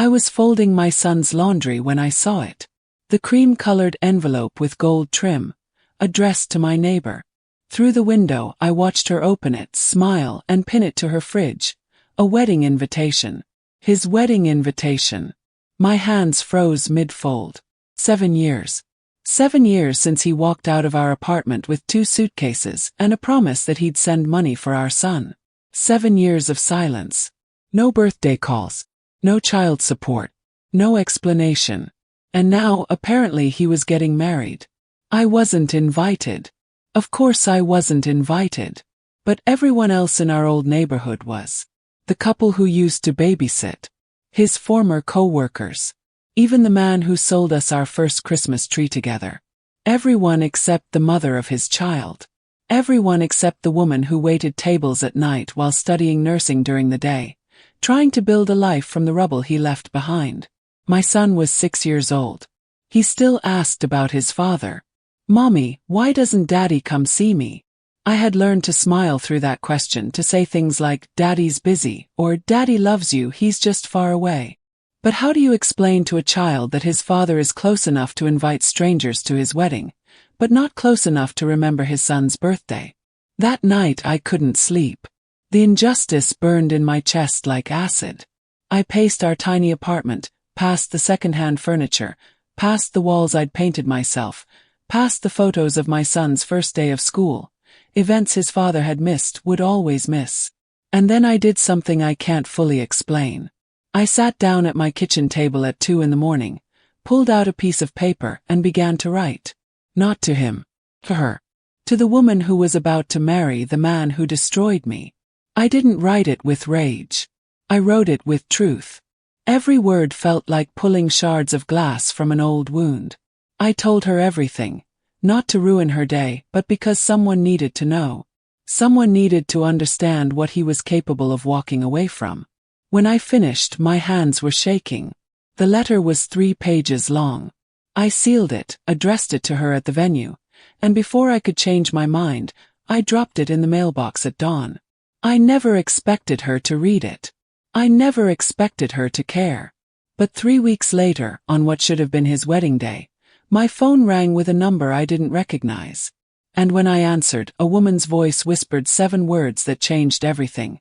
I was folding my son's laundry when I saw it. The cream-colored envelope with gold trim, addressed to my neighbor. Through the window, I watched her open it, smile, and pin it to her fridge. A wedding invitation. His wedding invitation. My hands froze mid-fold. 7 years. 7 years since he walked out of our apartment with 2 suitcases and a promise that he'd send money for our son. 7 years of silence. No birthday calls. No child support. No explanation. And now, apparently, he was getting married. I wasn't invited. Of course I wasn't invited. But everyone else in our old neighborhood was. The couple who used to babysit. His former co-workers. Even the man who sold us our first Christmas tree together. Everyone except the mother of his child. Everyone except the woman who waited tables at night while studying nursing during the day, trying to build a life from the rubble he left behind. My son was 6 years old. He still asked about his father. "Mommy, why doesn't Daddy come see me?" I had learned to smile through that question, to say things like, "Daddy's busy," or "Daddy loves you, he's just far away." But how do you explain to a child that his father is close enough to invite strangers to his wedding, but not close enough to remember his son's birthday? That night I couldn't sleep. The injustice burned in my chest like acid. I paced our tiny apartment, past the second-hand furniture, past the walls I'd painted myself, past the photos of my son's first day of school, events his father had missed, would always miss. And then I did something I can't fully explain. I sat down at my kitchen table at 2 in the morning, pulled out a piece of paper and began to write. Not to him. To her. To the woman who was about to marry the man who destroyed me. I didn't write it with rage. I wrote it with truth. Every word felt like pulling shards of glass from an old wound. I told her everything, not to ruin her day, but because someone needed to know. Someone needed to understand what he was capable of walking away from. When I finished, my hands were shaking. The letter was 3 pages long. I sealed it, addressed it to her at the venue, and before I could change my mind, I dropped it in the mailbox at dawn. I never expected her to read it. I never expected her to care. But 3 weeks later, on what should have been his wedding day, my phone rang with a number I didn't recognize. And when I answered, a woman's voice whispered 7 words that changed everything.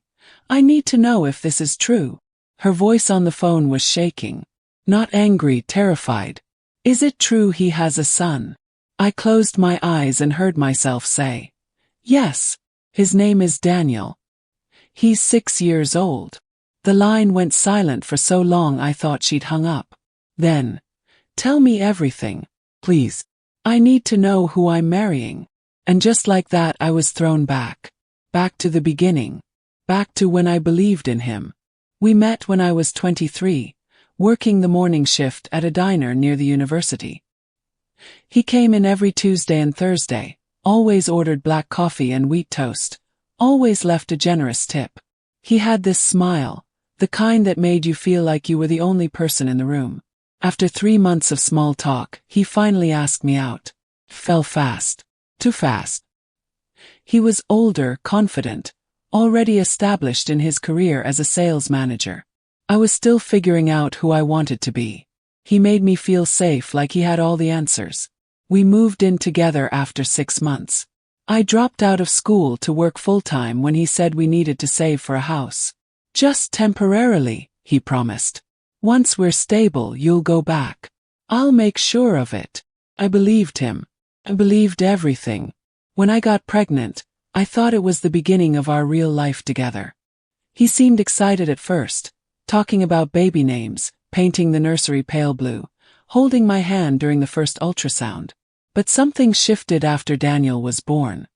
"I need to know if this is true." Her voice on the phone was shaking. Not angry, terrified. "Is it true he has a son?" I closed my eyes and heard myself say, "Yes. His name is Daniel. He's 6 years old." The line went silent for so long I thought she'd hung up. Then, "Tell me everything, please. I need to know who I'm marrying." And just like that I was thrown back. Back to the beginning. Back to when I believed in him. We met when I was 23, working the morning shift at a diner near the university. He came in every Tuesday and Thursday, always ordered black coffee and wheat toast, always left a generous tip. He had this smile, the kind that made you feel like you were the only person in the room. After 3 months of small talk, he finally asked me out. Fell fast. Too fast. He was older, confident, already established in his career as a sales manager. I was still figuring out who I wanted to be. He made me feel safe, like he had all the answers. We moved in together after 6 months. I dropped out of school to work full-time when he said we needed to save for a house. "Just temporarily," he promised. "Once we're stable, you'll go back. I'll make sure of it." I believed him. I believed everything. When I got pregnant, I thought it was the beginning of our real life together. He seemed excited at first, talking about baby names, painting the nursery pale blue, holding my hand during the first ultrasound. But something shifted after Daniel was born.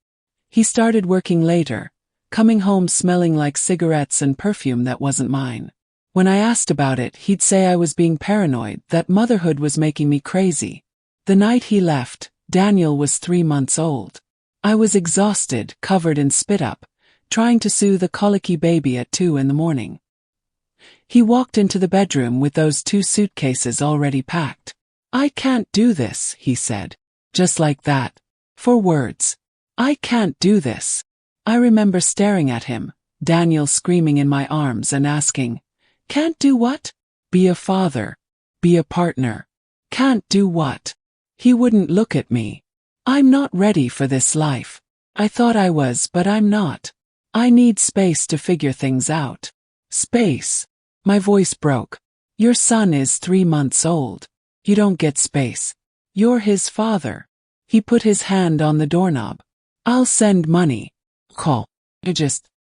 He started working later, coming home smelling like cigarettes and perfume that wasn't mine. When I asked about it, he'd say I was being paranoid, that motherhood was making me crazy. The night he left, Daniel was 3 months old. I was exhausted, covered in spit-up, trying to soothe a colicky baby at 2 in the morning. He walked into the bedroom with those 2 suitcases already packed. "I can't do this," he said. Just like that. 4 words. "I can't do this." I remember staring at him, Daniel screaming in my arms and asking, "Can't do what?" Be a father. Be a partner. Can't do what? He wouldn't look at me. I'm not ready for this life. I thought I was, but I'm not. I need space to figure things out. Space. My voice broke. Your son is 3 months old. You don't get space. You're his father. He put his hand on the doorknob. I'll send money. Call.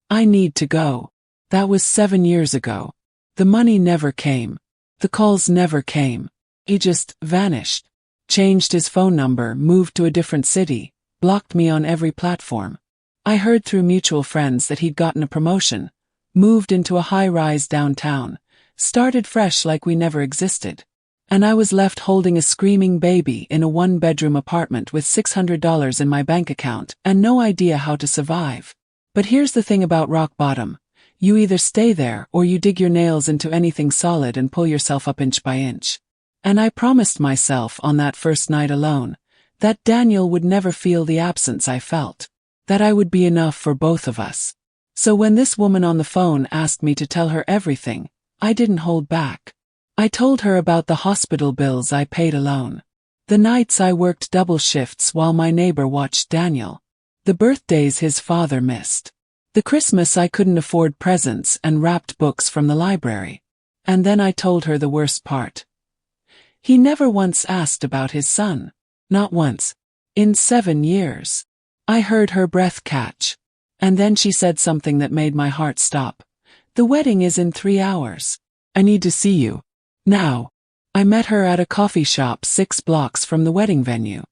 I need to go. That was 7 years ago. The money never came. The calls never came. He just vanished. Changed his phone number, moved to a different city, blocked me on every platform. I heard through mutual friends that he'd gotten a promotion, moved into a high-rise downtown, started fresh like we never existed. And I was left holding a screaming baby in a 1-bedroom apartment with $600 in my bank account and no idea how to survive. But here's the thing about rock bottom. You either stay there or you dig your nails into anything solid and pull yourself up inch by inch. And I promised myself on that first night alone that Daniel would never feel the absence I felt, that I would be enough for both of us. So when this woman on the phone asked me to tell her everything, I didn't hold back. I told her about the hospital bills I paid alone, the nights I worked double shifts while my neighbor watched Daniel, the birthdays his father missed, the Christmas I couldn't afford presents and wrapped books from the library. And then I told her the worst part. He never once asked about his son. Not once. In 7 years. I heard her breath catch. And then she said something that made my heart stop. The wedding is in 3 hours. I need to see you. Now. I met her at a coffee shop 6 blocks from the wedding venue.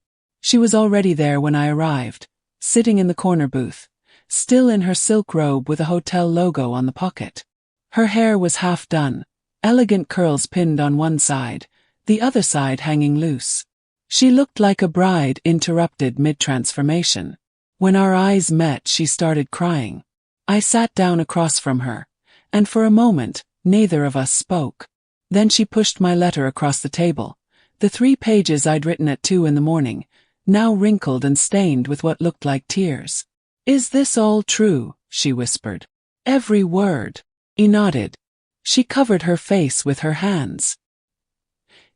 She was already there when I arrived, sitting in the corner booth, still in her silk robe with a hotel logo on the pocket. Her hair was half done, elegant curls pinned on one side, the other side hanging loose. She looked like a bride interrupted mid-transformation. When our eyes met, she started crying. I sat down across from her, and for a moment, neither of us spoke. Then she pushed my letter across the table, the 3 pages I'd written at 2 in the morning, now wrinkled and stained with what looked like tears. Is this all true? She whispered. Every word. He nodded. She covered her face with her hands.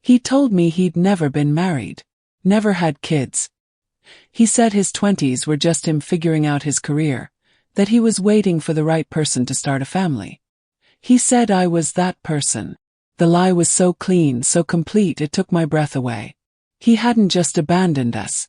He told me he'd never been married, never had kids. He said his 20s were just him figuring out his career, that he was waiting for the right person to start a family. He said I was that person. The lie was so clean, so complete, it took my breath away. He hadn't just abandoned us.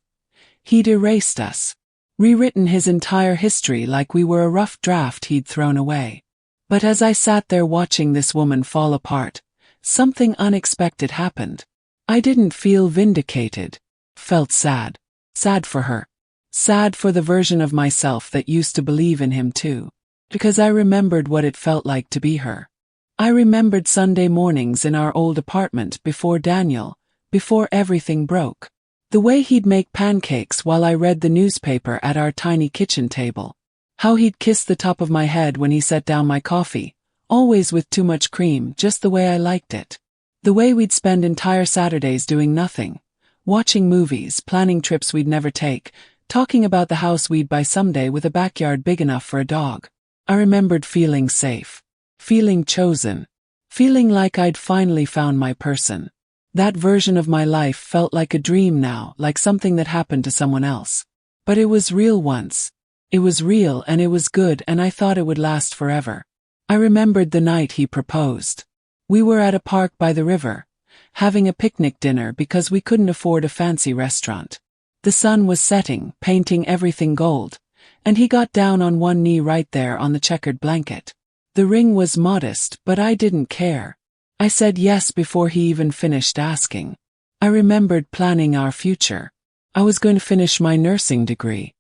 He'd erased us, rewritten his entire history like we were a rough draft he'd thrown away. But as I sat there watching this woman fall apart, something unexpected happened. I didn't feel vindicated. Felt sad. Sad for her. Sad for the version of myself that used to believe in him too. Because I remembered what it felt like to be her. I remembered Sunday mornings in our old apartment before Daniel, before everything broke. The way he'd make pancakes while I read the newspaper at our tiny kitchen table. How he'd kiss the top of my head when he set down my coffee, always with too much cream, just the way I liked it. The way we'd spend entire Saturdays doing nothing, watching movies, planning trips we'd never take, talking about the house we'd buy someday with a backyard big enough for a dog. I remembered feeling safe, feeling chosen, feeling like I'd finally found my person. That version of my life felt like a dream now, like something that happened to someone else. But it was real once. It was real and it was good, and I thought it would last forever. I remembered the night he proposed. We were at a park by the river, having a picnic dinner because we couldn't afford a fancy restaurant. The sun was setting, painting everything gold, and he got down on one knee right there on the checkered blanket. The ring was modest, but I didn't care. I said yes before he even finished asking. I remembered planning our future. I was going to finish my nursing degree.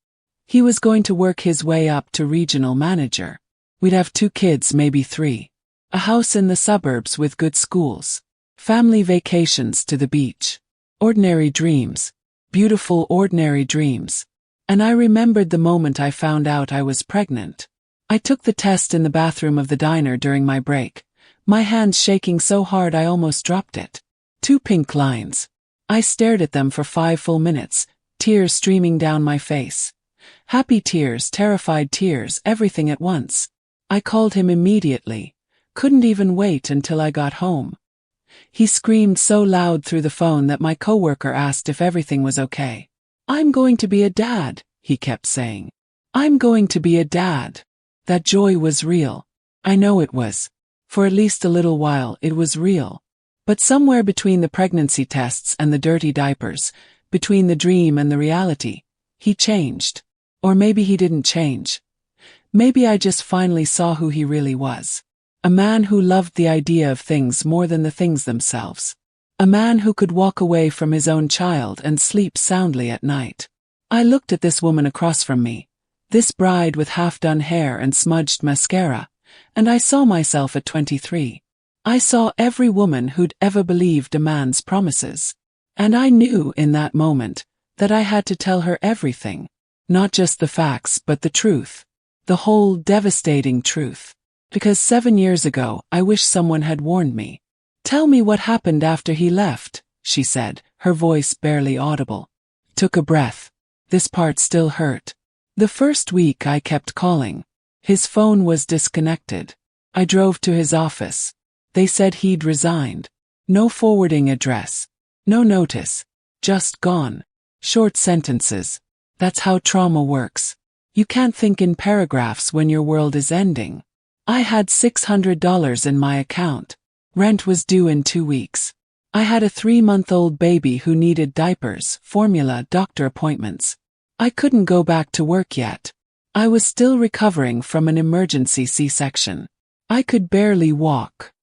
He was going to work his way up to regional manager. We'd have 2 kids, maybe 3. A house in the suburbs with good schools. Family vacations to the beach. Ordinary dreams. Beautiful ordinary dreams. And I remembered the moment I found out I was pregnant. I took the test in the bathroom of the diner during my break, my hands shaking so hard I almost dropped it. 2 pink lines. I stared at them for 5 full minutes, tears streaming down my face. Happy tears, terrified tears, everything at once. I called him immediately. Couldn't even wait until I got home. He screamed so loud through the phone that my coworker asked if everything was okay. "I'm going to be a dad," he kept saying. "I'm going to be a dad." That joy was real. I know it was. For at least a little while it was real. But somewhere between the pregnancy tests and the dirty diapers, between the dream and the reality, he changed. Or maybe he didn't change. Maybe I just finally saw who he really was. A man who loved the idea of things more than the things themselves. A man who could walk away from his own child and sleep soundly at night. I looked at this woman across from me, this bride with half-done hair and smudged mascara, and I saw myself at 23. I saw every woman who'd ever believed a man's promises. And I knew in that moment that I had to tell her everything. Not just the facts but the truth. The whole devastating truth. Because 7 years ago I wish someone had warned me. "Tell me what happened after he left," she said, her voice barely audible. Took a breath. This part still hurt. The first week I kept calling. His phone was disconnected. I drove to his office. They said he'd resigned. No forwarding address. No notice. Just gone. Short sentences. That's how trauma works. You can't think in paragraphs when your world is ending. I had $600 in my account. Rent was due in 2 weeks. I had a 3-month-old baby who needed diapers, formula, doctor appointments. I couldn't go back to work yet. I was still recovering from an emergency C-section. I could barely walk.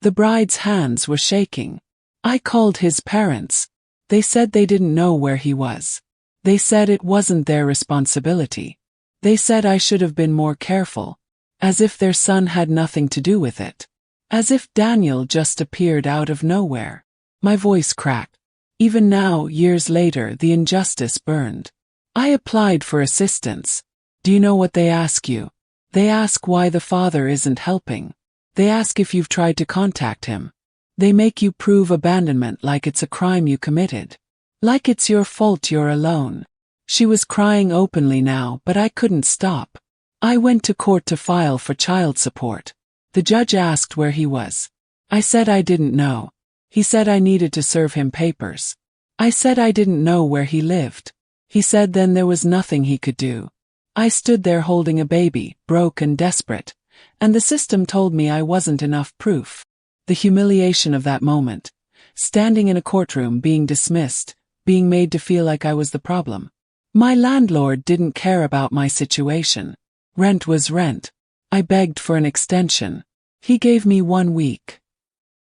The bride's hands were shaking. I called his parents. They said they didn't know where he was. They said it wasn't their responsibility. They said I should have been more careful. As if their son had nothing to do with it. As if Daniel just appeared out of nowhere. My voice cracked. Even now, years later, the injustice burned. I applied for assistance. Do you know what they ask you? They ask why the father isn't helping. They ask if you've tried to contact him. They make you prove abandonment like it's a crime you committed. Like it's your fault you're alone. She was crying openly now, but I couldn't stop. I went to court to file for child support. The judge asked where he was. I said I didn't know. He said I needed to serve him papers. I said I didn't know where he lived. He said then there was nothing he could do. I stood there holding a baby, broke and desperate, and the system told me I wasn't enough proof. The humiliation of that moment. Standing in a courtroom being dismissed, being made to feel like I was the problem. My landlord didn't care about my situation. Rent was rent. I begged for an extension. He gave me 1 week.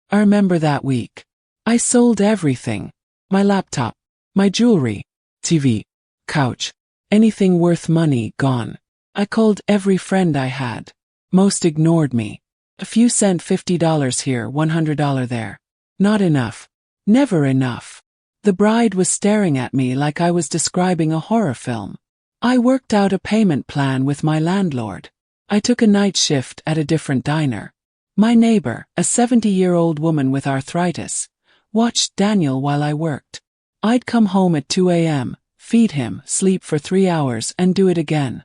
I remember that week. I sold everything. My laptop, my jewelry, TV, couch, anything worth money gone. I called every friend I had. Most ignored me. A few sent $50 here, $100 there. Not enough. Never enough. The bride was staring at me like I was describing a horror film. I worked out a payment plan with my landlord. I took a night shift at a different diner. My neighbor, a 70-year-old woman with arthritis, watched Daniel while I worked. I'd come home at 2 a.m., feed him, sleep for 3 hours and do it again.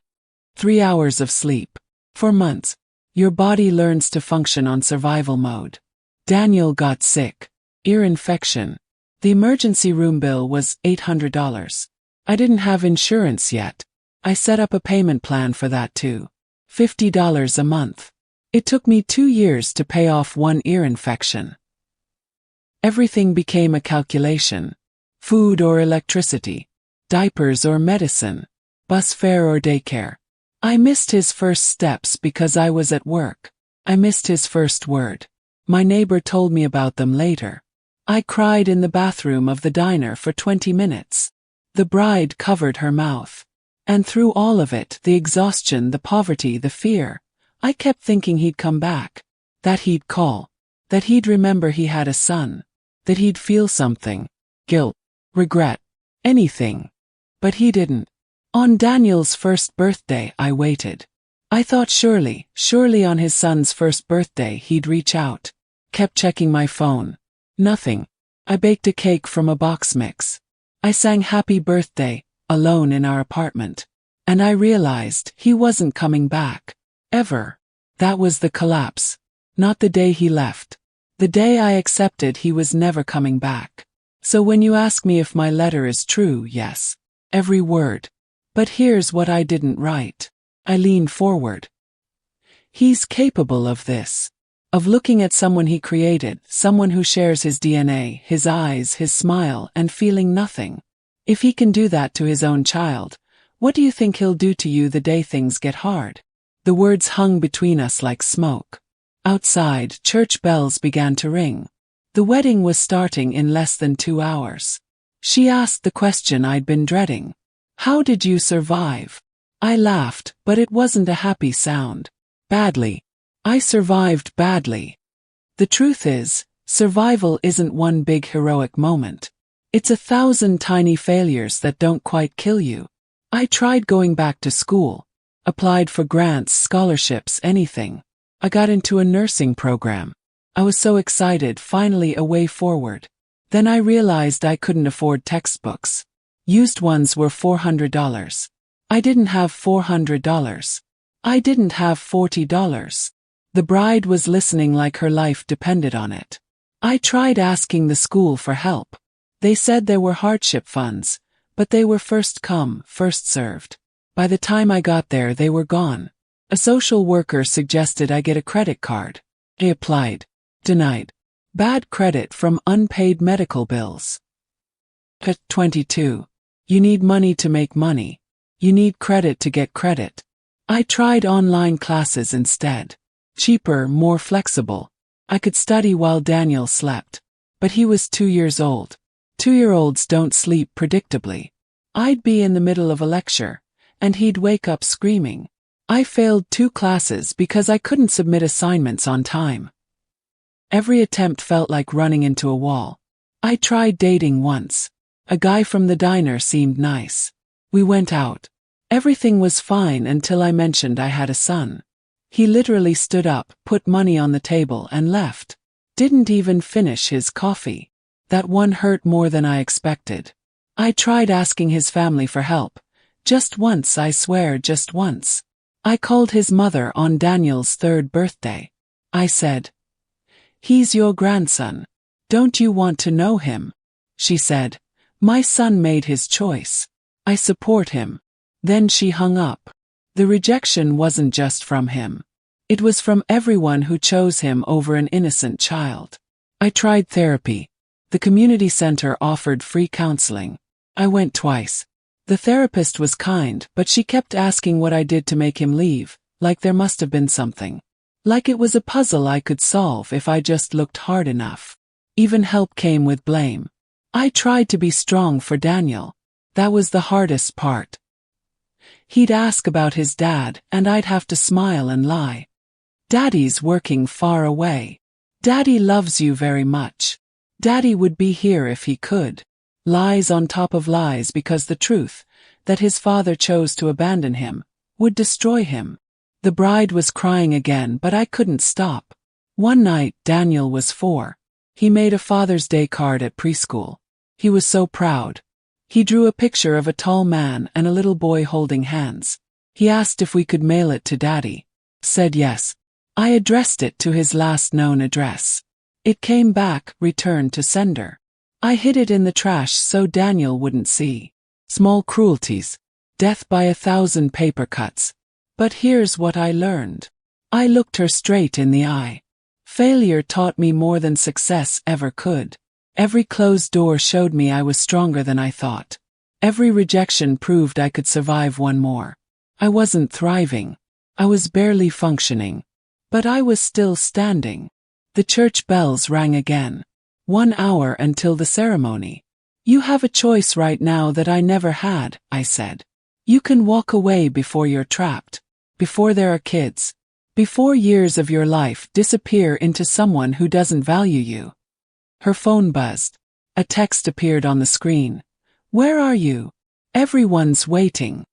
3 hours of sleep. For months. Your body learns to function on survival mode. Daniel got sick. Ear infection. The emergency room bill was $800. I didn't have insurance yet. I set up a payment plan for that too. $50 a month. It took me 2 years to pay off 1 ear infection. Everything became a calculation. Food or electricity. Diapers or medicine. Bus fare or daycare. I missed his first steps because I was at work. I missed his first word. My neighbor told me about them later. I cried in the bathroom of the diner for 20 minutes. The bride covered her mouth. And through all of it, the exhaustion, the poverty, the fear, I kept thinking he'd come back. That he'd call. That he'd remember he had a son. That he'd feel something. Guilt. Regret. Anything. But he didn't. On Daniel's first birthday, I waited. I thought surely on his son's first birthday he'd reach out. Kept checking my phone. Nothing. I baked a cake from a box mix. I sang happy birthday, alone in our apartment. And I realized he wasn't coming back. Ever. That was the collapse. Not the day he left. The day I accepted he was never coming back. So when you ask me if my letter is true, yes. Every word. But here's what I didn't write. I leaned forward. He's capable of this. Of looking at someone he created, someone who shares his DNA, his eyes, his smile, and feeling nothing. If he can do that to his own child, what do you think he'll do to you the day things get hard? The words hung between us like smoke. Outside, church bells began to ring. The wedding was starting in less than 2 hours. She asked the question I'd been dreading. How did you survive? I laughed, but it wasn't a happy sound. Badly. I survived badly. The truth is, survival isn't one big heroic moment. It's 1,000 tiny failures that don't quite kill you. I tried going back to school. Applied for grants, scholarships, anything. I got into a nursing program. I was so excited, finally a way forward. Then I realized I couldn't afford textbooks. Used ones were $400. I didn't have $400. I didn't have $40. The bride was listening like her life depended on it. I tried asking the school for help. They said there were hardship funds, but they were first come, first served. By the time I got there, they were gone. A social worker suggested I get a credit card. I applied. Denied. Bad credit from unpaid medical bills. 22. You need money to make money. You need credit to get credit. I tried online classes instead. Cheaper, more flexible. I could study while Daniel slept. But he was 2 years old. 2-year-olds don't sleep predictably. I'd be in the middle of a lecture, and he'd wake up screaming. I failed 2 classes because I couldn't submit assignments on time. Every attempt felt like running into a wall. I tried dating once. A guy from the diner seemed nice. We went out. Everything was fine until I mentioned I had a son. He literally stood up, put money on the table, and left. Didn't even finish his coffee. That one hurt more than I expected. I tried asking his family for help. Just once, I swear, just once. I called his mother on Daniel's 3rd birthday. I said, "He's your grandson. Don't you want to know him?" She said, "My son made his choice. I support him." Then she hung up. The rejection wasn't just from him. It was from everyone who chose him over an innocent child. I tried therapy. The community center offered free counseling. I went twice. The therapist was kind, but she kept asking what I did to make him leave, like there must have been something. Like it was a puzzle I could solve if I just looked hard enough. Even help came with blame. I tried to be strong for Daniel. That was the hardest part. He'd ask about his dad, and I'd have to smile and lie. "Daddy's working far away. Daddy loves you very much. Daddy would be here if he could." Lies on top of lies, because the truth, that his father chose to abandon him, would destroy him. The bride was crying again, but I couldn't stop. One night, Daniel was 4. He made a Father's Day card at preschool. He was so proud. He drew a picture of a tall man and a little boy holding hands. He asked if we could mail it to Daddy. Said yes. I addressed it to his last known address. It came back, returned to sender. I hid it in the trash so Daniel wouldn't see. Small cruelties. Death by 1,000 paper cuts. But here's what I learned. I looked her straight in the eye. Failure taught me more than success ever could. Every closed door showed me I was stronger than I thought. Every rejection proved I could survive one more. I wasn't thriving. I was barely functioning. But I was still standing. The church bells rang again. 1 hour until the ceremony. "You have a choice right now that I never had," I said. "You can walk away before you're trapped. Before there are kids. Before years of your life disappear into someone who doesn't value you." Her phone buzzed. A text appeared on the screen. "Where are you? Everyone's waiting."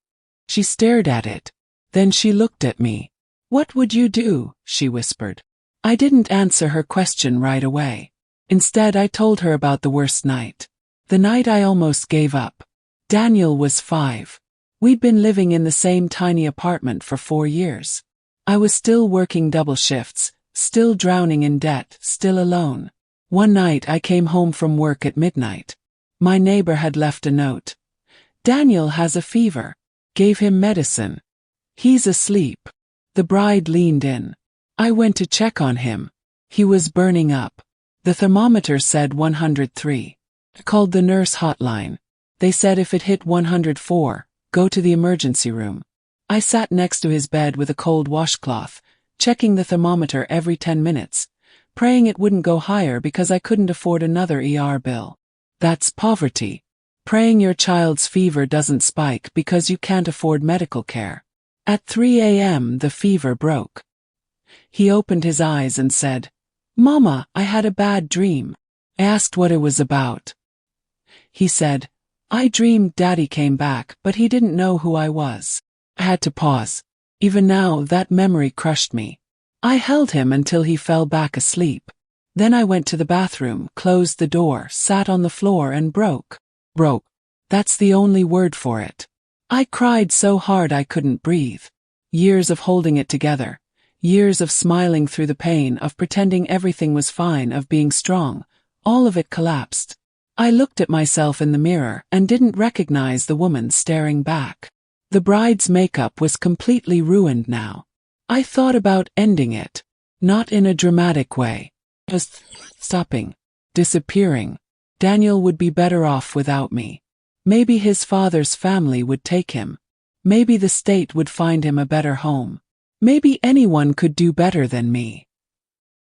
She stared at it. Then she looked at me. "What would you do?" she whispered. I didn't answer her question right away. Instead, I told her about the worst night. The night I almost gave up. Daniel was 5. We'd been living in the same tiny apartment for 4 years. I was still working double shifts, still drowning in debt, still alone. One night I came home from work at midnight. My neighbor had left a note. Daniel has a fever. Gave him medicine. He's asleep. The bride leaned in. I went to check on him. He was burning up. The thermometer said 103. I called the nurse hotline. They said if it hit 104, go to the emergency room. I sat next to his bed with a cold washcloth, checking the thermometer every 10 minutes, praying it wouldn't go higher because I couldn't afford another ER bill. That's poverty. Praying your child's fever doesn't spike because you can't afford medical care. At 3 a.m. the fever broke. He opened his eyes and said, "Mama, I had a bad dream." I asked what it was about. He said, "I dreamed Daddy came back, but he didn't know who I was." I had to pause. Even now, that memory crushed me. I held him until he fell back asleep. Then I went to the bathroom, closed the door, sat on the floor and broke. That's the only word for it. I cried so hard I couldn't breathe. Years of holding it together. Years of smiling through the pain, of pretending everything was fine, of being strong. All of it collapsed. I looked at myself in the mirror and didn't recognize the woman staring back. The bride's makeup was completely ruined now. I thought about ending it. Not in a dramatic way. Just stopping. Disappearing. Daniel would be better off without me. Maybe his father's family would take him. Maybe the state would find him a better home. Maybe anyone could do better than me.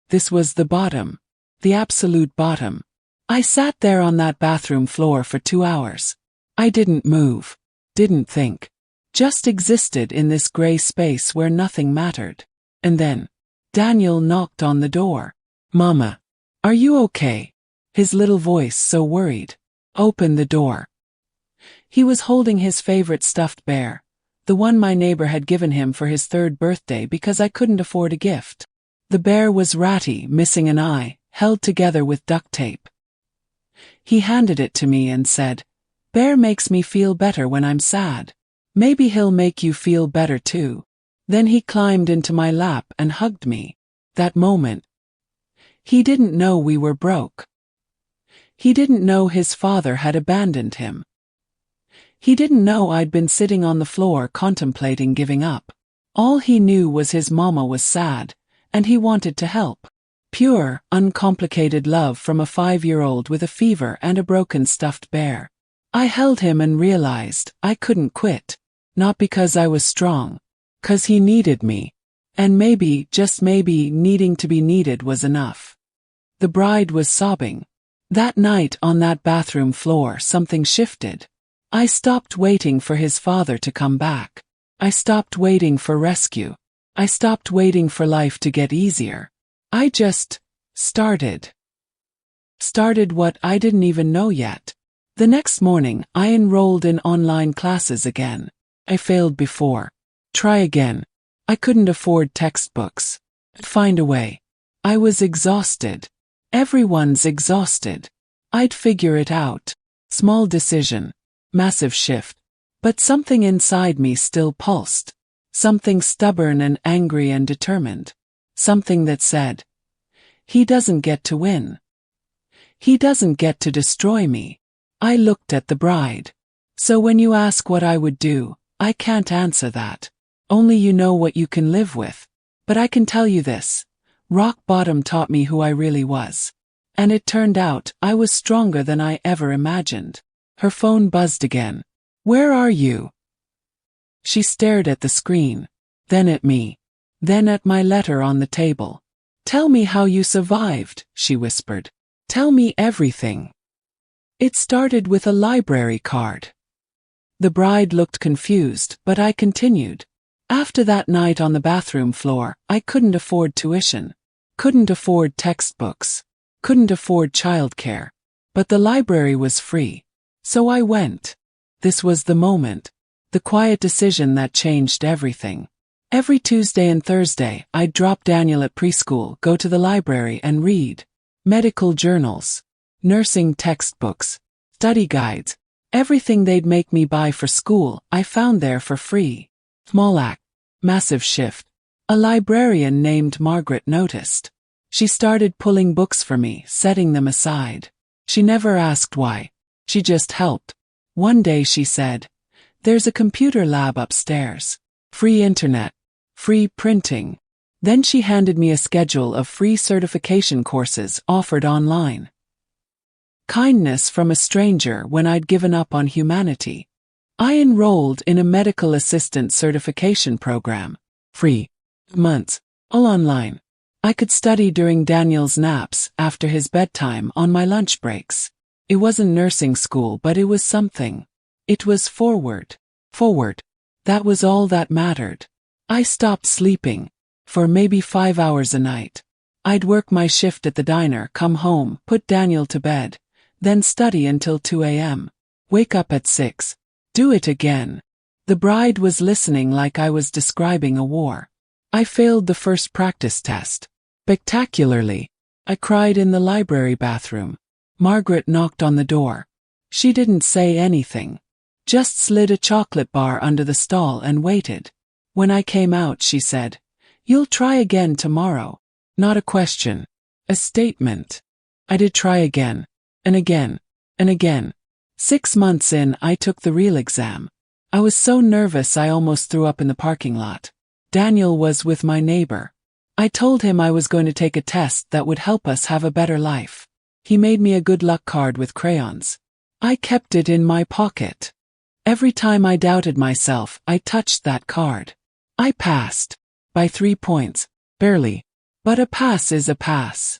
This was the bottom. The absolute bottom. I sat there on that bathroom floor for 2 hours. I didn't move. Didn't think. Just existed in this gray space where nothing mattered. And then, Daniel knocked on the door. "Mama, are you okay?" His little voice so worried. Open the door. He was holding his favorite stuffed bear, the one my neighbor had given him for his 3rd birthday because I couldn't afford a gift. The bear was ratty, missing an eye, held together with duct tape. He handed it to me and said, "Bear makes me feel better when I'm sad. Maybe he'll make you feel better too." Then he climbed into my lap and hugged me. That moment. He didn't know we were broke. He didn't know his father had abandoned him. He didn't know I'd been sitting on the floor contemplating giving up. All he knew was his mama was sad, and he wanted to help. Pure, uncomplicated love from a 5-year-old with a fever and a broken stuffed bear. I held him and realized I couldn't quit. Not because I was strong. 'Cause he needed me. And maybe, just maybe, needing to be needed was enough. The bride was sobbing. That night on that bathroom floor something shifted. I stopped waiting for his father to come back. I stopped waiting for rescue. I stopped waiting for life to get easier. I just started. Started what I didn't even know yet. The next morning, I enrolled in online classes again. I failed before. Try again. I couldn't afford textbooks. I'd find a way. I was exhausted. Everyone's exhausted. I'd figure it out. Small decision. Massive shift. But something inside me still pulsed. Something stubborn and angry and determined. Something that said, "He doesn't get to win. He doesn't get to destroy me." I looked at the bride. So when you ask what I would do, I can't answer that. Only you know what you can live with. But I can tell you this. Rock bottom taught me who I really was. And it turned out I was stronger than I ever imagined. Her phone buzzed again. "Where are you?" She stared at the screen, then at me, then at my letter on the table. "Tell me how you survived," she whispered. "Tell me everything." It started with a library card. The bride looked confused, but I continued. After that night on the bathroom floor, I couldn't afford tuition. Couldn't afford textbooks. Couldn't afford childcare. But the library was free. So I went. This was the moment. The quiet decision that changed everything. Every Tuesday and Thursday, I'd drop Daniel at preschool, go to the library and read. Medical journals. Nursing textbooks. Study guides. Everything they'd make me buy for school, I found there for free. Small act. Massive shift. A librarian named Margaret noticed. She started pulling books for me, setting them aside. She never asked why. She just helped. One day she said, "There's a computer lab upstairs. Free internet. Free printing." Then she handed me a schedule of free certification courses offered online. Kindness from a stranger when I'd given up on humanity. I enrolled in a medical assistant certification program. Free. Months. All online. I could study during Daniel's naps, after his bedtime, on my lunch breaks. It wasn't nursing school, but it was something. It was forward. Forward. That was all that mattered. I stopped sleeping. For maybe 5 hours a night. I'd work my shift at the diner, come home, put Daniel to bed, then study until 2 a.m. Wake up at 6. Do it again. The bride was listening like I was describing a war. I failed the first practice test. Spectacularly. I cried in the library bathroom. Margaret knocked on the door. She didn't say anything. Just slid a chocolate bar under the stall and waited. When I came out, she said, "You'll try again tomorrow." Not a question. A statement. I did try again. And again. And again. 6 months in, I took the real exam. I was so nervous I almost threw up in the parking lot. Daniel was with my neighbor. I told him I was going to take a test that would help us have a better life. He made me a good luck card with crayons. I kept it in my pocket. Every time I doubted myself, I touched that card. I passed. By 3 points. Barely. But a pass is a pass.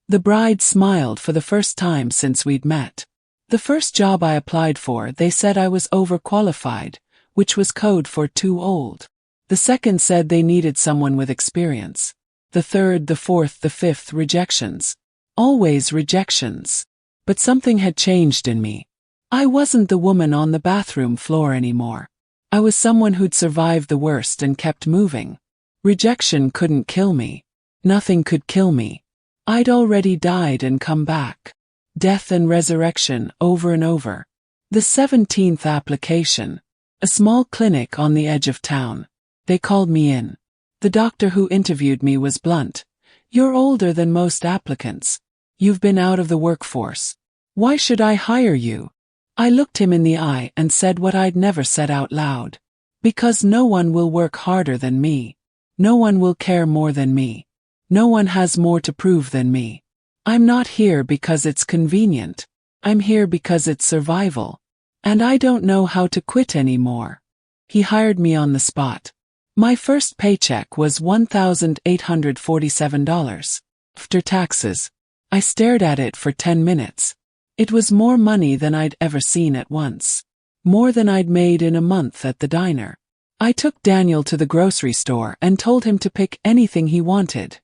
The bride smiled for the first time since we'd met. The first job I applied for, they said I was overqualified, which was code for too old. The second said they needed someone with experience. The third, the fourth, the fifth, rejections. Always rejections. But something had changed in me. I wasn't the woman on the bathroom floor anymore. I was someone who'd survived the worst and kept moving. Rejection couldn't kill me. Nothing could kill me. I'd already died and come back. Death and resurrection, over and over. The 17th application. A small clinic on the edge of town. They called me in. The doctor who interviewed me was blunt. "You're older than most applicants. You've been out of the workforce. Why should I hire you?" I looked him in the eye and said what I'd never said out loud. Because no one will work harder than me. No one will care more than me. No one has more to prove than me. I'm not here because it's convenient. I'm here because it's survival. And I don't know how to quit anymore. He hired me on the spot. My first paycheck was $1,847. After taxes. I stared at it for 10 minutes. It was more money than I'd ever seen at once. More than I'd made in a month at the diner. I took Daniel to the grocery store and told him to pick anything he wanted.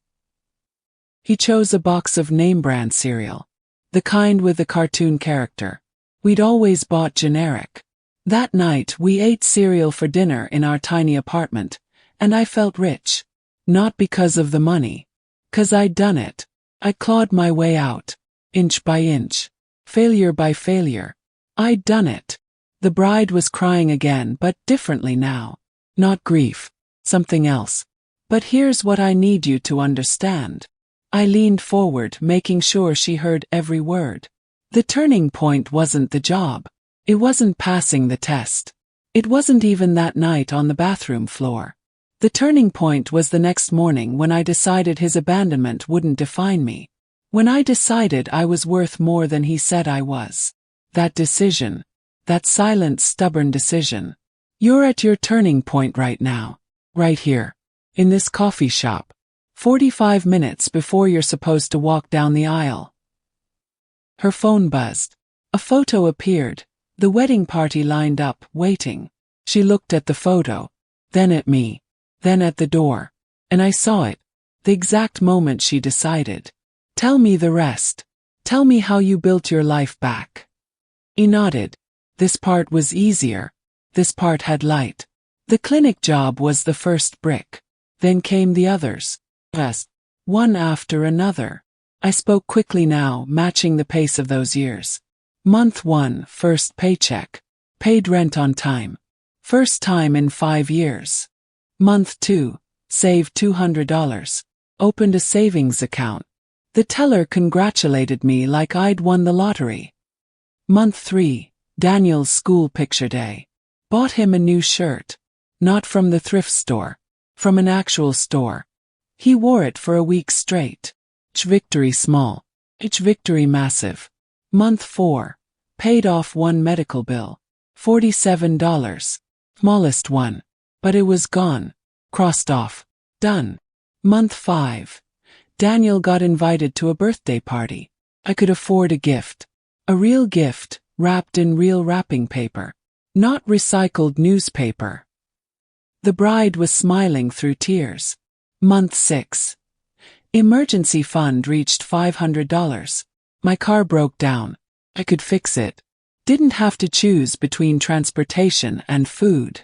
He chose a box of name-brand cereal. The kind with the cartoon character. We'd always bought generic. That night we ate cereal for dinner in our tiny apartment, and I felt rich. Not because of the money. 'Cause I'd done it. I clawed my way out. Inch by inch. Failure by failure. I'd done it. The bride was crying again, but differently now. Not grief. Something else. "But here's what I need you to understand." I leaned forward, making sure she heard every word. The turning point wasn't the job. It wasn't passing the test. It wasn't even that night on the bathroom floor. The turning point was the next morning when I decided his abandonment wouldn't define me. When I decided I was worth more than he said I was. That decision. That silent, stubborn decision. You're at your turning point right now. Right here. In this coffee shop. 45 minutes before you're supposed to walk down the aisle. Her phone buzzed. A photo appeared. The wedding party lined up, waiting. She looked at the photo. Then at me. Then at the door. And I saw it. The exact moment she decided. "Tell me the rest. Tell me how you built your life back." He nodded. This part was easier. This part had light. The clinic job was the first brick. Then came the others. One after another. I spoke quickly now, matching the pace of those years. Month 1, first paycheck. Paid rent on time. First time in 5 years. Month 2, Saved $200. Opened a savings account. The teller congratulated me like I'd won the lottery. Month 3, Daniel's school picture day. Bought him a new shirt. Not from the thrift store. From an actual store. He wore it for a week straight. Each victory small. Each victory massive. Month 4. Paid off one medical bill. $47. Smallest one. But it was gone. Crossed off. Done. Month 5. Daniel got invited to a birthday party. I could afford a gift. A real gift, wrapped in real wrapping paper. Not recycled newspaper. The bride was smiling through tears. Month 6. Emergency fund reached $500. My car broke down. I could fix it. Didn't have to choose between transportation and food.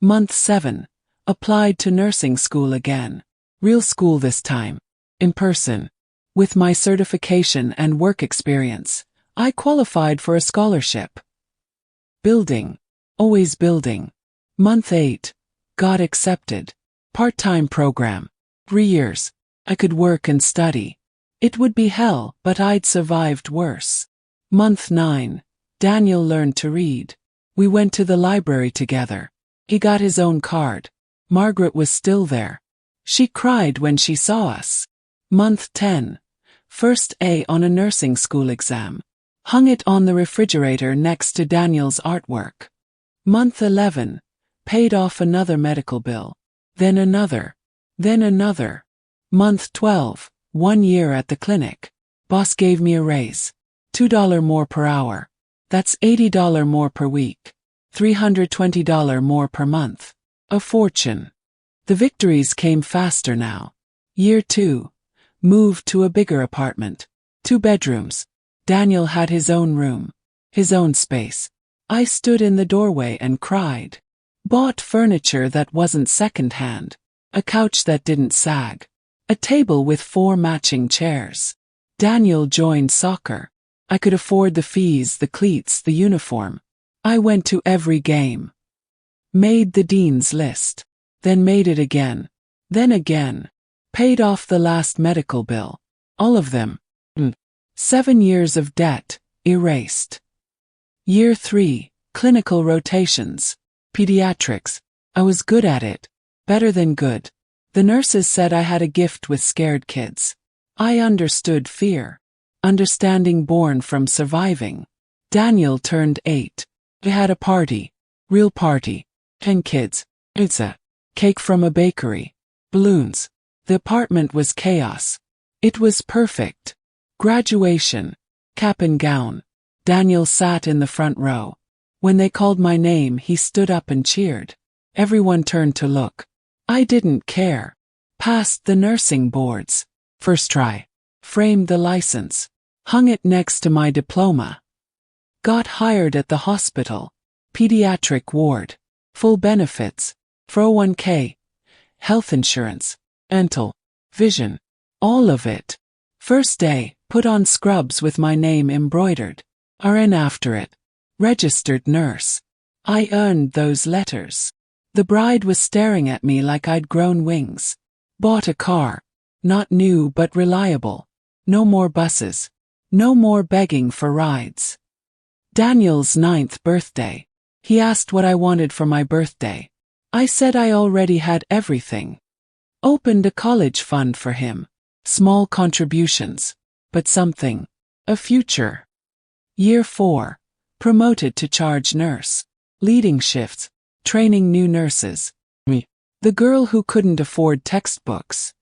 Month 7. Applied to nursing school again. Real school this time. In person. With my certification and work experience, I qualified for a scholarship. Building. Always building. Month 8. Got accepted. Part-time program. 3 years. I could work and study. It would be hell, but I'd survived worse. Month 9. Daniel learned to read. We went to the library together. He got his own card. Margaret was still there. She cried when she saw us. Month 10. First A on a nursing school exam. Hung it on the refrigerator next to Daniel's artwork. Month 11. Paid off another medical bill. Then another. Then another. Month 12. 1 year at the clinic. Boss gave me a raise. $2 more per hour. That's $80 more per week. $320 more per month. A fortune. The victories came faster now. Year 2. Moved to a bigger apartment. 2 bedrooms. Daniel had his own room. His own space. I stood in the doorway and cried. Bought furniture that wasn't second-hand. A couch that didn't sag. A table with 4 matching chairs. Daniel joined soccer. I could afford the fees, the cleats, the uniform. I went to every game. Made the dean's list. Then made it again. Then again. Paid off the last medical bill. All of them. 7 years of debt, erased. Year 3, clinical rotations. Pediatrics. I was good at it. Better than good. The nurses said I had a gift with scared kids. I understood fear. Understanding born from surviving. Daniel turned 8. We had a party. Real party. 10 kids. Pizza. Cake from a bakery. Balloons. The apartment was chaos. It was perfect. Graduation. Cap and gown. Daniel sat in the front row. When they called my name, he stood up and cheered. Everyone turned to look. I didn't care. Passed the nursing boards. First try. Framed the license. Hung it next to my diploma. Got hired at the hospital. Pediatric ward. Full benefits. 401k. Health insurance. Dental. Vision. All of it. First day, put on scrubs with my name embroidered. RN after it. Registered nurse. I earned those letters. The bride was staring at me like I'd grown wings. Bought a car. Not new but reliable. No more buses. No more begging for rides. Daniel's 9th birthday. He asked what I wanted for my birthday. I said I already had everything. Opened a college fund for him. Small contributions. But something. A future. Year 4. Promoted to charge nurse. Leading shifts. Training new nurses. Me. The girl who couldn't afford textbooks.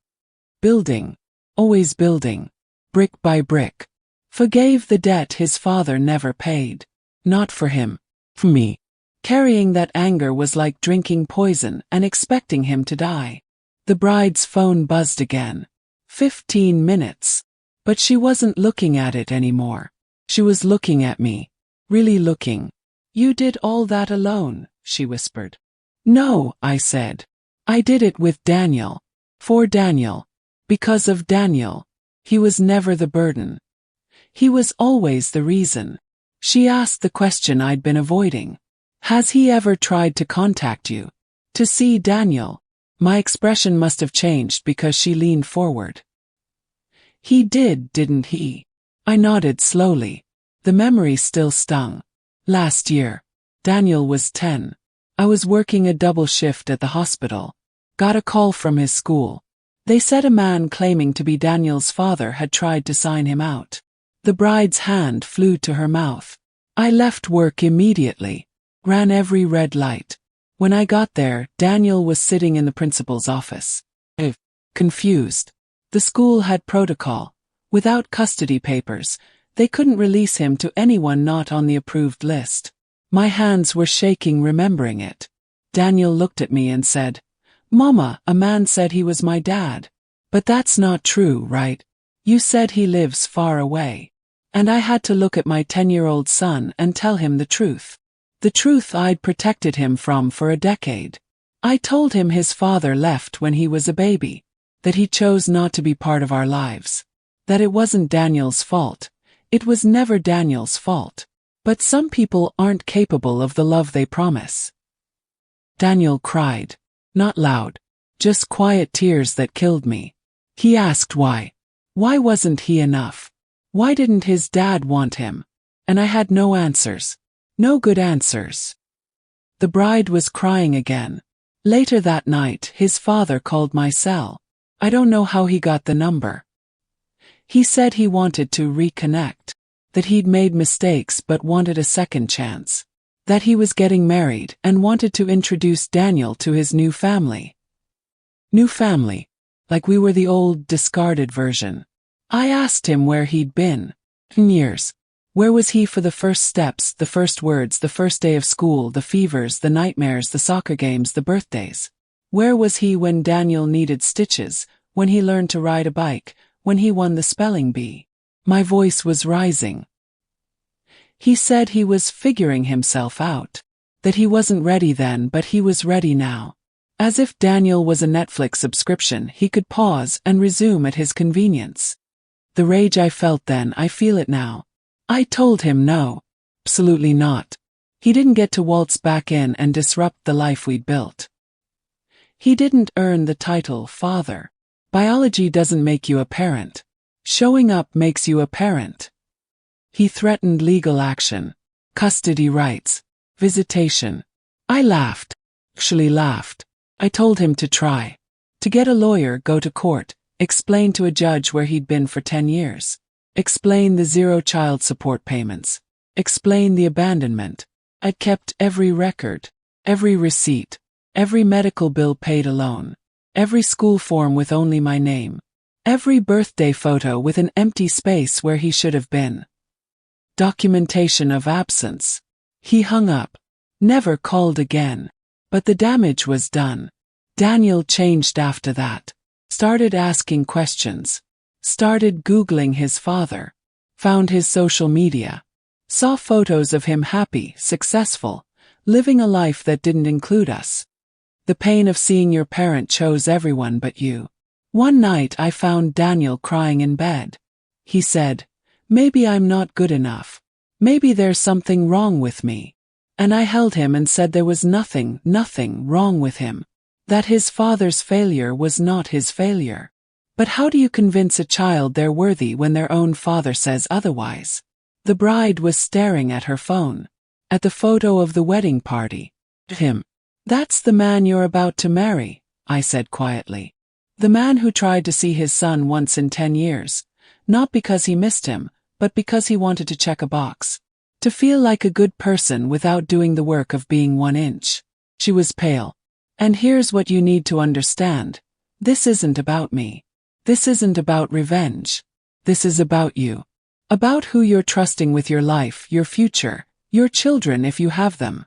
Building. Always building. Brick by brick. Forgave the debt his father never paid. Not for him. For me. Carrying that anger was like drinking poison and expecting him to die. The bride's phone buzzed again. 15 minutes. But she wasn't looking at it anymore. She was looking at me. Really looking. You did all that alone, she whispered. No, I said. I did it with Daniel. For Daniel. Because of Daniel. He was never the burden. He was always the reason. She asked the question I'd been avoiding. Has he ever tried to contact you? To see Daniel? My expression must have changed because she leaned forward. He did, didn't he? I nodded slowly. The memory still stung. Last year. Daniel was 10. I was working a double shift at the hospital. Got a call from his school. They said a man claiming to be Daniel's father had tried to sign him out. The bride's hand flew to her mouth. I left work immediately. Ran every red light. When I got there, Daniel was sitting in the principal's office. Confused. The school had protocol. Without custody papers, they couldn't release him to anyone not on the approved list. My hands were shaking remembering it. Daniel looked at me and said, "Mama, a man said he was my dad. But that's not true, right? You said he lives far away." And I had to look at my 10-year-old son and tell him the truth. The truth I'd protected him from for a decade. I told him his father left when he was a baby. That he chose not to be part of our lives. That it wasn't Daniel's fault. It was never Daniel's fault. But some people aren't capable of the love they promise. Daniel cried. Not loud. Just quiet tears that killed me. He asked why. Why wasn't he enough? Why didn't his dad want him? And I had no answers. No good answers. The bride was crying again. Later that night, his father called my cell. I don't know how he got the number. He said he wanted to reconnect. That he'd made mistakes but wanted a second chance. That he was getting married and wanted to introduce Daniel to his new family. New family. Like we were the old, discarded version. I asked him where he'd been. In years. Where was he for the first steps, the first words, the first day of school, the fevers, the nightmares, the soccer games, the birthdays? Where was he when Daniel needed stitches, when he learned to ride a bike, when he won the spelling bee? My voice was rising. He said he was figuring himself out. That he wasn't ready then but he was ready now. As if Daniel was a Netflix subscription he could pause and resume at his convenience. The rage I felt then, I feel it now. I told him no. Absolutely not. He didn't get to waltz back in and disrupt the life we'd built. He didn't earn the title father. Biology doesn't make you a parent. Showing up makes you a parent. He threatened legal action. Custody rights. Visitation. I laughed. Actually laughed. I told him to try. To get a lawyer, go to court. Explain to a judge where he'd been for 10 years. Explain the 0 child support payments. Explain the abandonment. I'd kept every record, every receipt, every medical bill paid alone, every school form with only my name, every birthday photo with an empty space where he should have been. Documentation of absence. He hung up. Never called again. But the damage was done. Daniel changed after that. Started asking questions. Started Googling his father. Found his social media. Saw photos of him happy, successful, living a life that didn't include us. The pain of seeing your parent chose everyone but you. One night I found Daniel crying in bed. He said, "Maybe I'm not good enough. Maybe there's something wrong with me." And I held him and said there was nothing wrong with him. That his father's failure was not his failure. But how do you convince a child they're worthy when their own father says otherwise? The bride was staring at her phone. At the photo of the wedding party. Him. "That's the man you're about to marry," I said quietly. The man who tried to see his son once in 10 years. Not because he missed him, but because he wanted to check a box. To feel like a good person without doing the work of being 1 inch. She was pale. "And here's what you need to understand. This isn't about me. This isn't about revenge. This is about you. About who you're trusting with your life, your future, your children if you have them."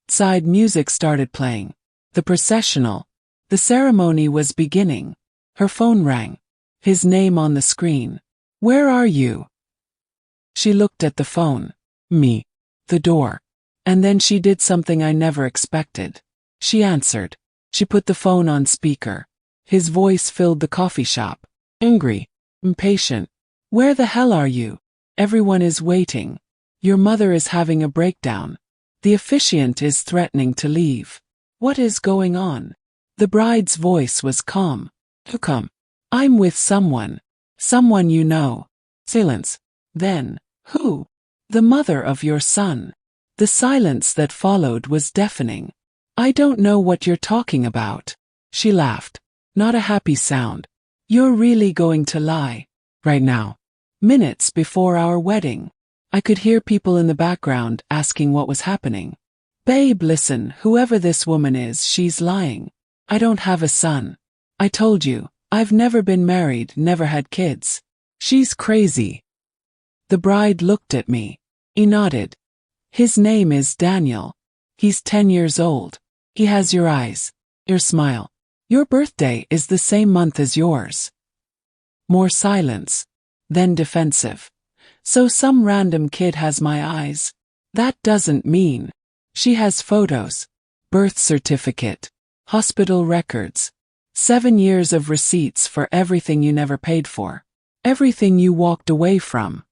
Outside music started playing. The processional. The ceremony was beginning. Her phone rang. His name on the screen. "Where are you?" She looked at the phone. Me. The door. And then she did something I never expected. She answered. She put the phone on speaker. His voice filled the coffee shop. Angry. Impatient. "Where the hell are you? Everyone is waiting. Your mother is having a breakdown. The officiant is threatening to leave. What is going on?" The bride's voice was calm. "To come. I'm with someone. Someone you know." Silence. Then, "Who?" "The mother of your son." The silence that followed was deafening. "I don't know what you're talking about." She laughed. Not a happy sound. "You're really going to lie? Right now?" Minutes before our wedding. I could hear people in the background asking what was happening. "Babe, listen, whoever this woman is, she's lying. I don't have a son. I told you, I've never been married, never had kids. She's crazy." The bride looked at me. He nodded. "His name is Daniel. He's 10 years old. He has your eyes, your smile. Your birthday is the same month as yours." More silence. Then defensive. "So some random kid has my eyes? That doesn't mean." "She has photos, birth certificate, hospital records, 7 years of receipts for everything you never paid for. Everything you walked away from."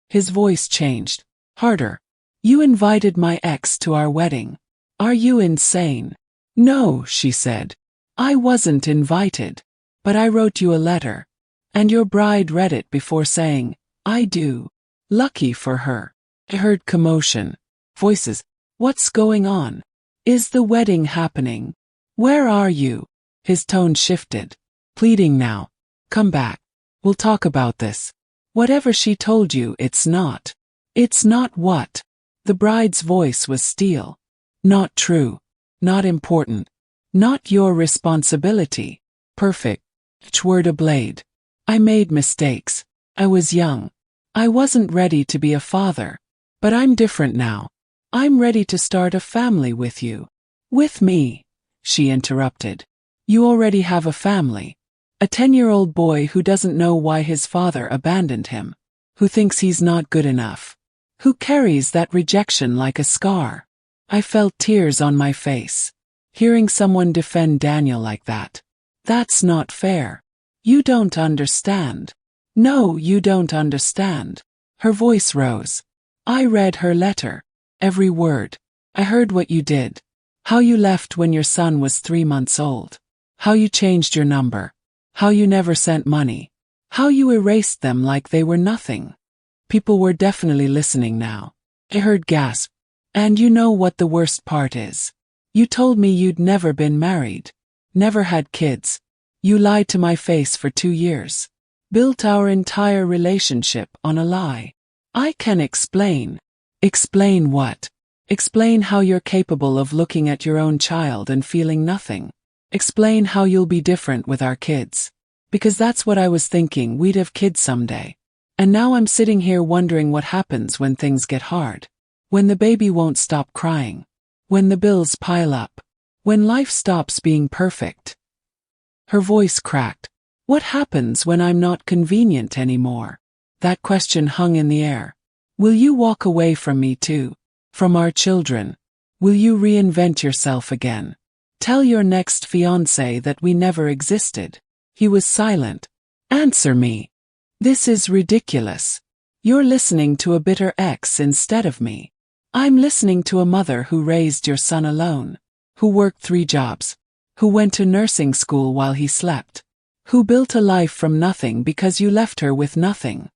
His voice changed. Harder. "You invited my ex to our wedding. Are you insane?" "No," she said. "I wasn't invited. But I wrote you a letter. And your bride read it before saying, 'I do.' Lucky for her." I heard commotion. Voices. "What's going on? Is the wedding happening? Where are you?" His tone shifted. Pleading now. "Come back. We'll talk about this. Whatever she told you, it's not." "It's not what?" The bride's voice was steel. "Not true. Not important. Not your responsibility." Perfect. Each word a blade. "I made mistakes. I was young. I wasn't ready to be a father. But I'm different now. I'm ready to start a family with you." "With me?" she interrupted. "You already have a family. A 10-year-old boy who doesn't know why his father abandoned him. Who thinks he's not good enough. Who carries that rejection like a scar." I felt tears on my face. Hearing someone defend Daniel like that. "That's not fair. You don't understand." "No, you don't understand." Her voice rose. "I read her letter. Every word. I heard what you did. How you left when your son was 3 months old. How you changed your number. How you never sent money. How you erased them like they were nothing." People were definitely listening now. I heard gasp. "And you know what the worst part is? You told me you'd never been married. Never had kids. You lied to my face for 2 years. Built our entire relationship on a lie. I can explain." "Explain what?" "Explain how you're capable of looking at your own child and feeling nothing. Explain how you'll be different with our kids. Because that's what I was thinking, we'd have kids someday. And now I'm sitting here wondering what happens when things get hard. When the baby won't stop crying. When the bills pile up. When life stops being perfect." Her voice cracked. "What happens when I'm not convenient anymore?" That question hung in the air. "Will you walk away from me too? From our children? Will you reinvent yourself again? Tell your next fiancé that we never existed?" He was silent. "Answer me. This is ridiculous. You're listening to a bitter ex instead of me. I'm listening to a mother who raised your son alone. Who worked 3 jobs. Who went to nursing school while he slept. Who built a life from nothing because you left her with nothing."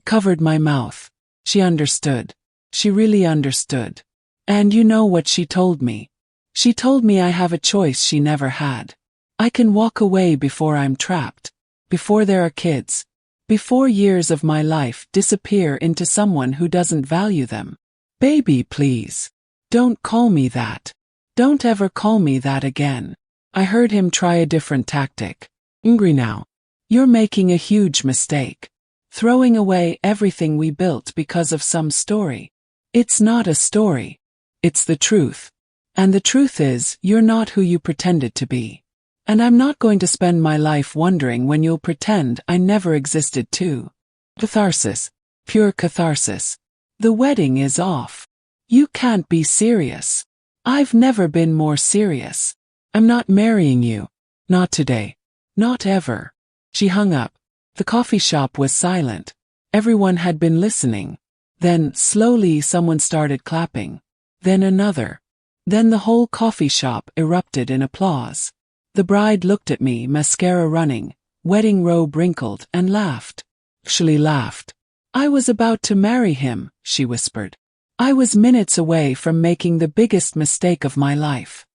Covered my mouth. She understood. She really understood. And you know what she told me? She told me I have a choice she never had. I can walk away before I'm trapped. Before there are kids. Before years of my life disappear into someone who doesn't value them. "Baby, please. Don't call me that. Don't ever call me that again." I heard him try a different tactic. "Angry now. You're making a huge mistake. Throwing away everything we built because of some story. It's not a story. It's the truth. And the truth is, you're not who you pretended to be. And I'm not going to spend my life wondering when you'll pretend I never existed too." Catharsis. Pure catharsis. "The wedding is off. You can't be serious. I've never been more serious. I'm not marrying you. Not today. Not ever." She hung up. The coffee shop was silent. Everyone had been listening. Then, slowly, someone started clapping. Then another. Then the whole coffee shop erupted in applause. The bride looked at me, mascara running, wedding robe wrinkled, and laughed. Actually laughed. I was about to marry him, she whispered. I was minutes away from making the biggest mistake of my life.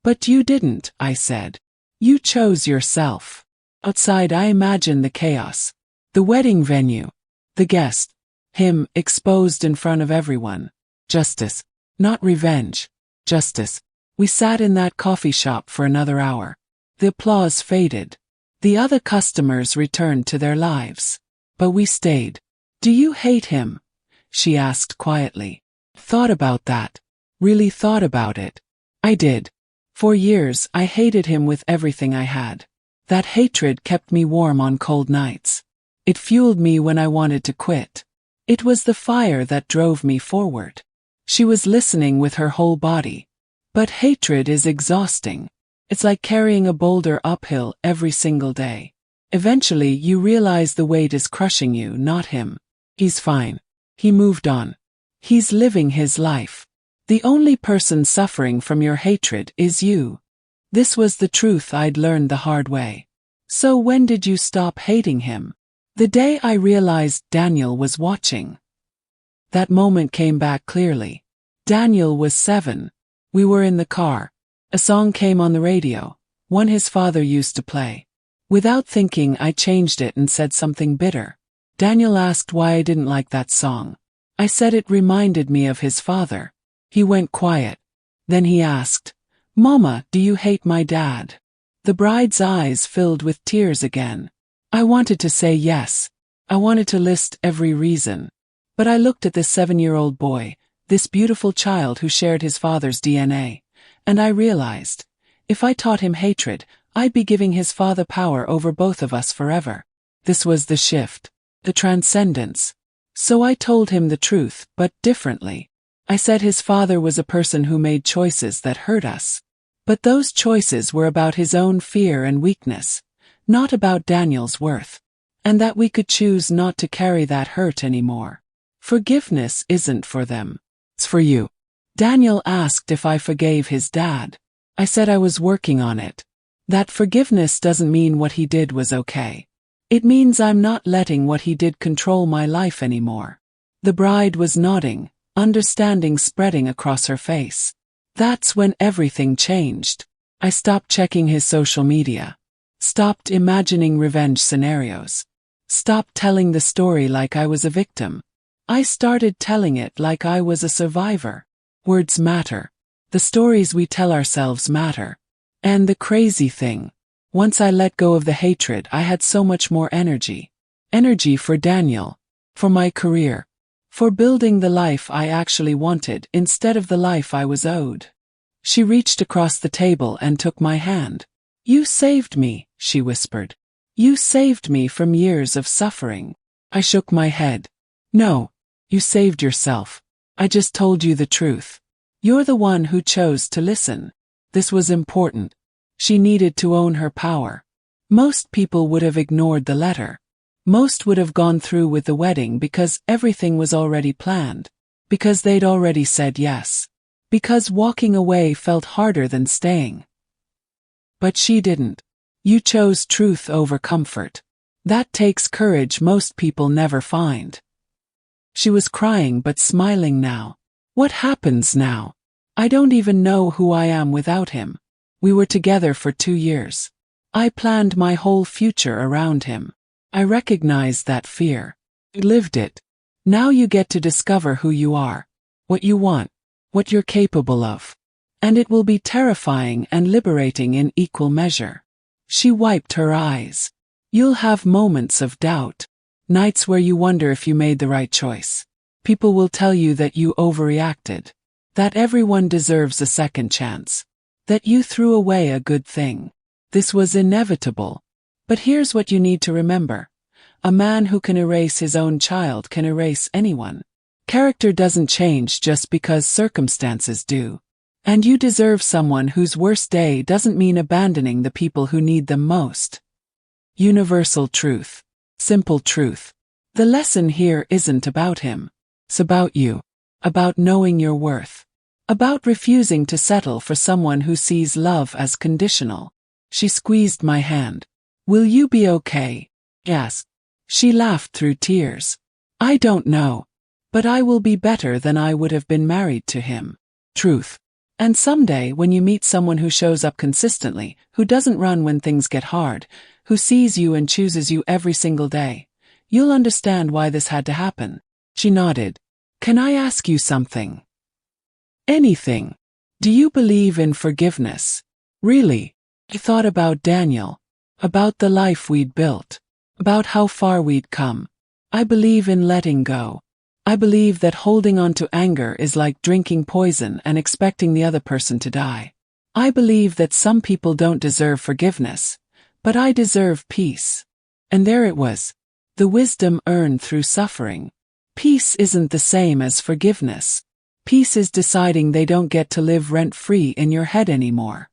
But you didn't, I said. You chose yourself. Outside I imagined the chaos. The wedding venue. The guest. Him, exposed in front of everyone. Justice. Not revenge. Justice. We sat in that coffee shop for another hour. The applause faded. The other customers returned to their lives. But we stayed. Do you hate him? She asked quietly. Thought about that. Really thought about it. I did. For years I hated him with everything I had. That hatred kept me warm on cold nights. It fueled me when I wanted to quit. It was the fire that drove me forward. She was listening with her whole body. But hatred is exhausting. It's like carrying a boulder uphill every single day. Eventually you realize the weight is crushing you, not him. He's fine. He moved on. He's living his life. The only person suffering from your hatred is you. This was the truth I'd learned the hard way. So when did you stop hating him? The day I realized Daniel was watching. That moment came back clearly. Daniel was 7. We were in the car. A song came on the radio, one his father used to play. Without thinking, I changed it and said something bitter. Daniel asked why I didn't like that song. I said it reminded me of his father. He went quiet. Then he asked, Mama, do you hate my dad? The bride's eyes filled with tears again. I wanted to say yes. I wanted to list every reason. But I looked at this 7-year-old boy, this beautiful child who shared his father's DNA, and I realized, if I taught him hatred, I'd be giving his father power over both of us forever. This was the shift, the transcendence. So I told him the truth, but differently. I said his father was a person who made choices that hurt us. But those choices were about his own fear and weakness, not about Daniel's worth. And that we could choose not to carry that hurt anymore. Forgiveness isn't for them. It's for you. Daniel asked if I forgave his dad. I said I was working on it. That forgiveness doesn't mean what he did was okay. It means I'm not letting what he did control my life anymore. The bride was nodding, understanding spreading across her face. That's when everything changed. I stopped checking his social media. Stopped imagining revenge scenarios. Stopped telling the story like I was a victim. I started telling it like I was a survivor. Words matter. The stories we tell ourselves matter. And the crazy thing, once I let go of the hatred, I had so much more energy. Energy for Daniel, for my career, for building the life I actually wanted instead of the life I was owed. She reached across the table and took my hand. You saved me, she whispered. You saved me from years of suffering. I shook my head. No, you saved yourself. I just told you the truth. You're the one who chose to listen. This was important. She needed to own her power. Most people would have ignored the letter. Most would have gone through with the wedding because everything was already planned. Because they'd already said yes. Because walking away felt harder than staying. But she didn't. You chose truth over comfort. That takes courage most people never find. She was crying but smiling now. What happens now? I don't even know who I am without him. We were together for 2 years. I planned my whole future around him. I recognized that fear. You lived it. Now you get to discover who you are, what you want, what you're capable of. And it will be terrifying and liberating in equal measure. She wiped her eyes. You'll have moments of doubt. Nights where you wonder if you made the right choice. People will tell you that you overreacted. That everyone deserves a second chance. That you threw away a good thing. This was inevitable. But here's what you need to remember. A man who can erase his own child can erase anyone. Character doesn't change just because circumstances do. And you deserve someone whose worst day doesn't mean abandoning the people who need them most. Universal truth. Simple truth. The lesson here isn't about him. It's about you. About knowing your worth. About refusing to settle for someone who sees love as conditional. She squeezed my hand. Will you be okay? Yes. She laughed through tears. I don't know. But I will be better than I would have been married to him. Truth. And someday when you meet someone who shows up consistently, who doesn't run when things get hard, who sees you and chooses you every single day, you'll understand why this had to happen. She nodded. Can I ask you something? Anything. Do you believe in forgiveness? Really? I thought about Daniel. About the life we'd built. About how far we'd come. I believe in letting go. I believe that holding on to anger is like drinking poison and expecting the other person to die. I believe that some people don't deserve forgiveness, but I deserve peace. And there it was. The wisdom earned through suffering. Peace isn't the same as forgiveness. Peace is deciding they don't get to live rent-free in your head anymore.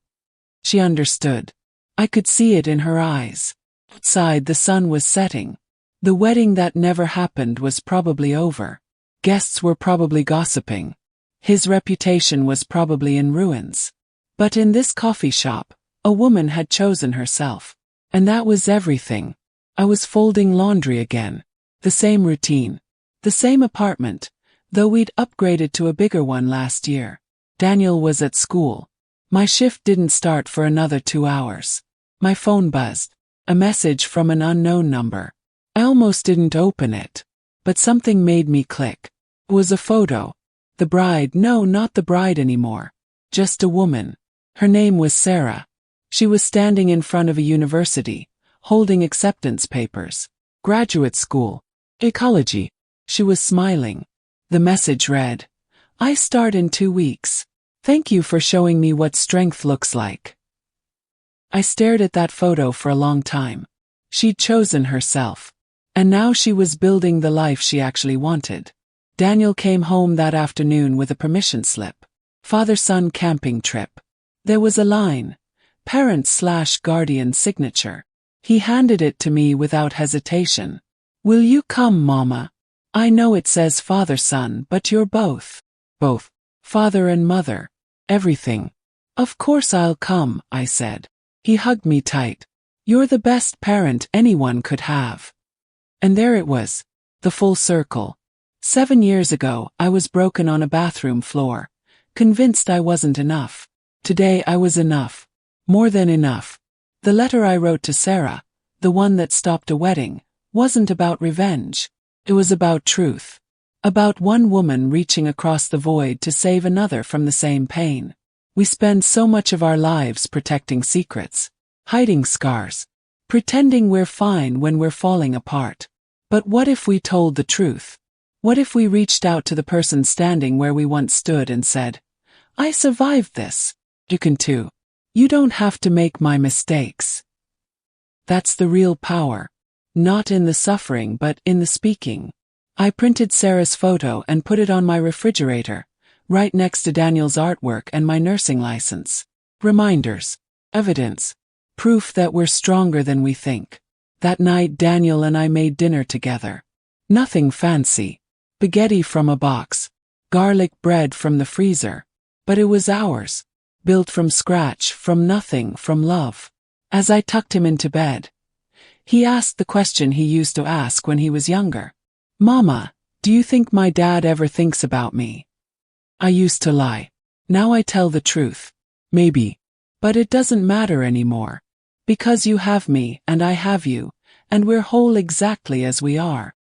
She understood. I could see it in her eyes. Outside the sun was setting. The wedding that never happened was probably over. Guests were probably gossiping. His reputation was probably in ruins. But in this coffee shop, a woman had chosen herself. And that was everything. I was folding laundry again. The same routine. The same apartment, though we'd upgraded to a bigger one last year. Daniel was at school. My shift didn't start for another 2 hours. My phone buzzed. A message from an unknown number. I almost didn't open it. But something made me click. It was a photo. The bride, no, not the bride anymore. Just a woman. Her name was Sarah. She was standing in front of a university, holding acceptance papers. Graduate school. Ecology. She was smiling. The message read, I start in 2 weeks. Thank you for showing me what strength looks like. I stared at that photo for a long time. She'd chosen herself. And now she was building the life she actually wanted. Daniel came home that afternoon with a permission slip. Father-son camping trip. There was a line. Parent/guardian signature. He handed it to me without hesitation. Will you come, Mama? I know it says father-son, but you're both. Both. Father and mother. Everything. Of course I'll come, I said. He hugged me tight. You're the best parent anyone could have. And there it was. The full circle. 7 years ago, I was broken on a bathroom floor. Convinced I wasn't enough. Today I was enough. More than enough. The letter I wrote to Sarah, the one that stopped a wedding, wasn't about revenge. It was about truth. About one woman reaching across the void to save another from the same pain. We spend so much of our lives protecting secrets, hiding scars, pretending we're fine when we're falling apart. But what if we told the truth? What if we reached out to the person standing where we once stood and said, I survived this. You can too. You don't have to make my mistakes. That's the real power. Not in the suffering but in the speaking. I printed Sarah's photo and put it on my refrigerator, right next to Daniel's artwork and my nursing license. Reminders. Evidence. Proof that we're stronger than we think. That night Daniel and I made dinner together. Nothing fancy. Spaghetti from a box. Garlic bread from the freezer. But it was ours. Built from scratch, from nothing, from love. As I tucked him into bed, he asked the question he used to ask when he was younger. Mama, do you think my dad ever thinks about me? I used to lie. Now I tell the truth. Maybe. But it doesn't matter anymore. Because you have me, and I have you, and we're whole exactly as we are.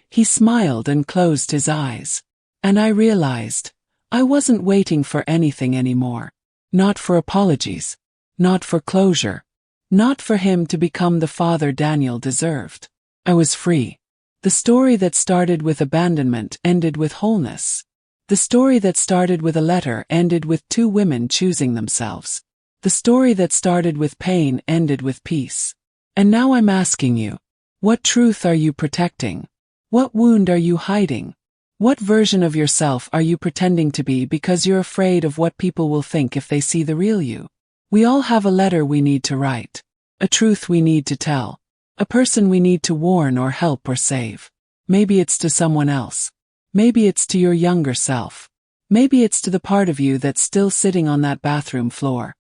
He smiled and closed his eyes. And I realized, I wasn't waiting for anything anymore. Not for apologies. Not for closure. Not for him to become the father Daniel deserved. I was free. The story that started with abandonment ended with wholeness. The story that started with a letter ended with 2 women choosing themselves. The story that started with pain ended with peace. And now I'm asking you, what truth are you protecting? What wound are you hiding? What version of yourself are you pretending to be because you're afraid of what people will think if they see the real you? We all have a letter we need to write. A truth we need to tell. A person we need to warn or help or save. Maybe it's to someone else. Maybe it's to your younger self. Maybe it's to the part of you that's still sitting on that bathroom floor,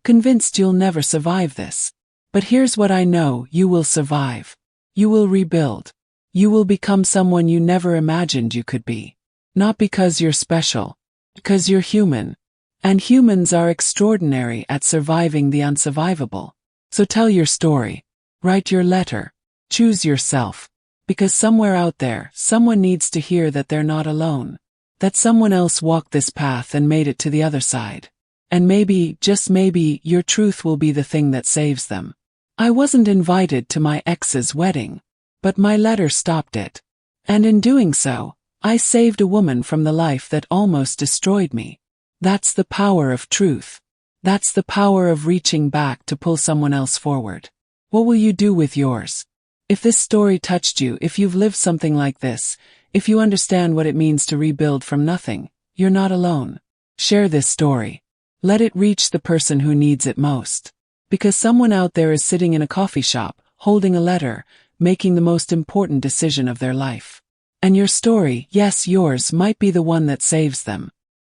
convinced you'll never survive this. But here's what I know: you will survive. You will rebuild. You will become someone you never imagined you could be. Not because you're special, because you're human. And humans are extraordinary at surviving the unsurvivable. So tell your story. Write your letter. Choose yourself. Because somewhere out there, someone needs to hear that they're not alone. That someone else walked this path and made it to the other side. And maybe, just maybe, your truth will be the thing that saves them. I wasn't invited to my ex's wedding, but my letter stopped it. And in doing so, I saved a woman from the life that almost destroyed me. That's the power of truth. That's the power of reaching back to pull someone else forward. What will you do with yours? If this story touched you, if you've lived something like this, if you understand what it means to rebuild from nothing, you're not alone. Share this story. Let it reach the person who needs it most. Because someone out there is sitting in a coffee shop, holding a letter, making the most important decision of their life. And your story, yes, yours, might be the one that saves them.